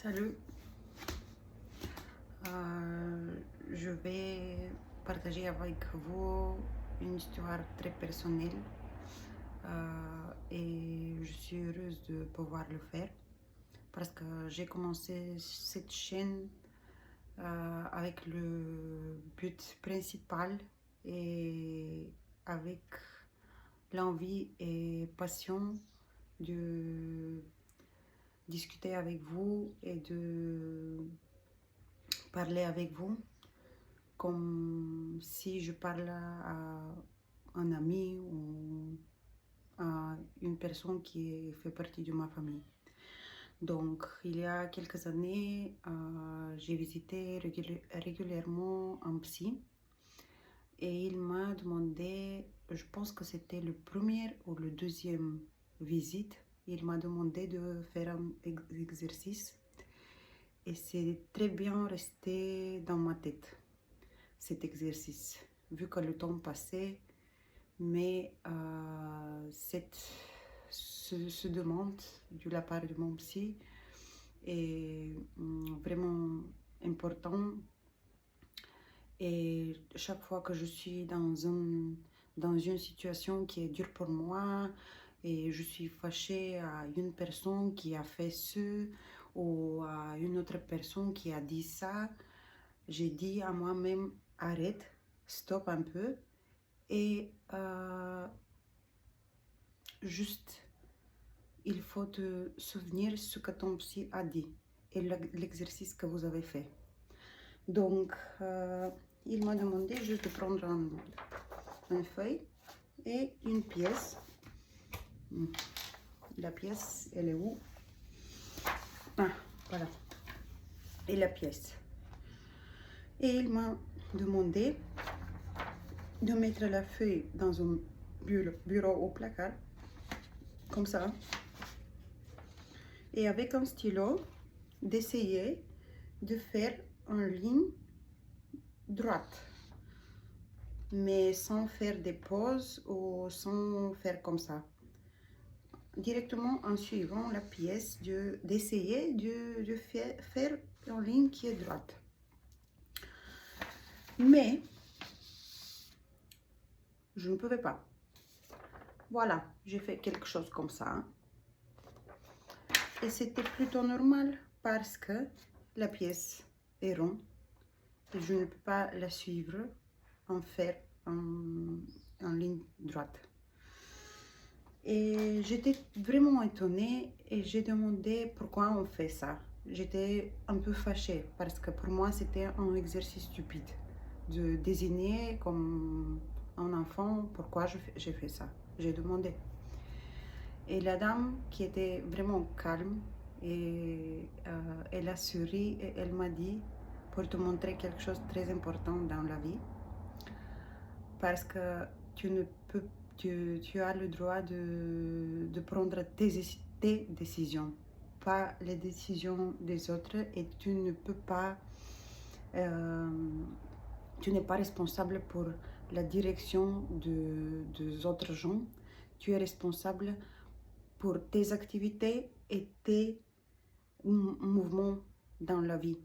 Salut. Je vais partager avec vous une histoire très personnelle et je suis heureuse de pouvoir le faire parce que j'ai commencé cette chaîne avec le but principal et avec l'envie et passion de discuter avec vous et de parler avec vous comme si je parle à un ami ou à une personne qui fait partie de ma famille. Donc, il y a quelques années, j'ai visité régulièrement un psy et il m'a demandé, je pense que c'était le premier ou le deuxième visite, il m'a demandé de faire un exercice et c'est très bien resté dans ma tête, cet exercice, vu que le temps passait, mais ce demande de la part de mon psy est vraiment important. Et chaque fois que je suis dans une situation qui est dure pour moi et je suis fâchée à une personne qui a fait ce ou à une autre personne qui a dit ça, j'ai dit à moi-même arrête, stop un peu et juste il faut te souvenir ce que ton psy a dit et l'exercice que vous avez fait. Donc il m'a demandé juste de prendre une feuille et une pièce. La pièce, elle est où? Ah, voilà. Et la pièce. Et il m'a demandé de mettre la feuille dans un bureau au placard, comme ça. Et avec un stylo, d'essayer de faire une ligne droite, mais sans faire des pauses ou sans faire comme ça. Directement en suivant la pièce, d'essayer de faire une ligne qui est droite. Mais je ne pouvais pas. Voilà, j'ai fait quelque chose comme ça. Et c'était plutôt normal parce que la pièce est ronde et je ne peux pas la suivre en ligne droite. Et j'étais vraiment étonnée et j'ai demandé pourquoi on fait ça. J'étais un peu fâchée parce que pour moi c'était un exercice stupide de désigner comme un enfant pourquoi j'ai fait ça. J'ai demandé. Et la dame qui était vraiment calme et elle a souri et elle m'a dit pour te montrer quelque chose de très important dans la vie parce que tu ne peux tu as le droit de prendre tes décisions, pas les décisions des autres et tu ne peux pas tu n'es pas responsable pour la direction des autres gens, tu es responsable pour tes activités et tes mouvements dans la vie.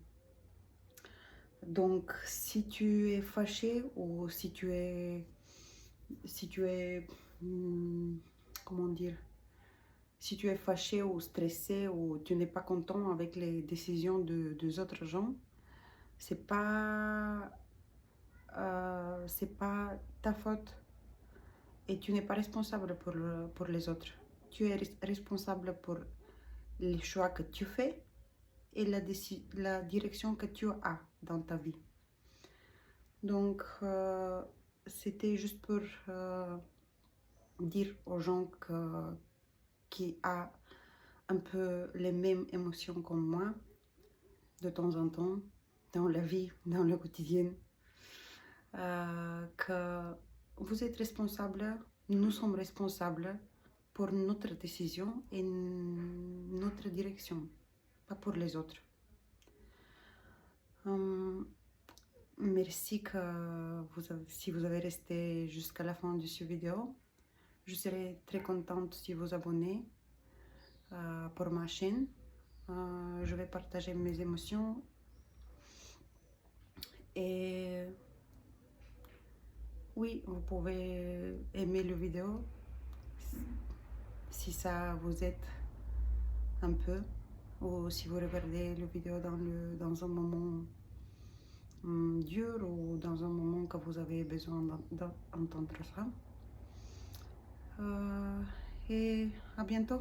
Donc, si tu es fâché ou si tu es, comment dire, si tu es fâché ou stressé ou tu n'es pas content avec les décisions des autres gens, c'est pas ta faute et tu n'es pas responsable pour les autres. Tu es responsable pour les choix que tu fais et la direction que tu as dans ta vie. Donc, c'était juste pour dire aux gens qui ont un peu les mêmes émotions comme moi, de temps en temps, dans la vie, dans le quotidien, que vous êtes responsables, nous sommes responsables pour notre décision et notre direction, pas pour les autres. Merci si vous avez resté jusqu'à la fin de cette vidéo. Je serai très contente si vous abonnez pour ma chaîne Je vais partager mes émotions et oui, vous pouvez aimer la vidéo si ça vous aide un peu ou si vous regardez la vidéo dans un moment dur ou dans un moment que vous avez besoin d'entendre ça. Et à bientôt.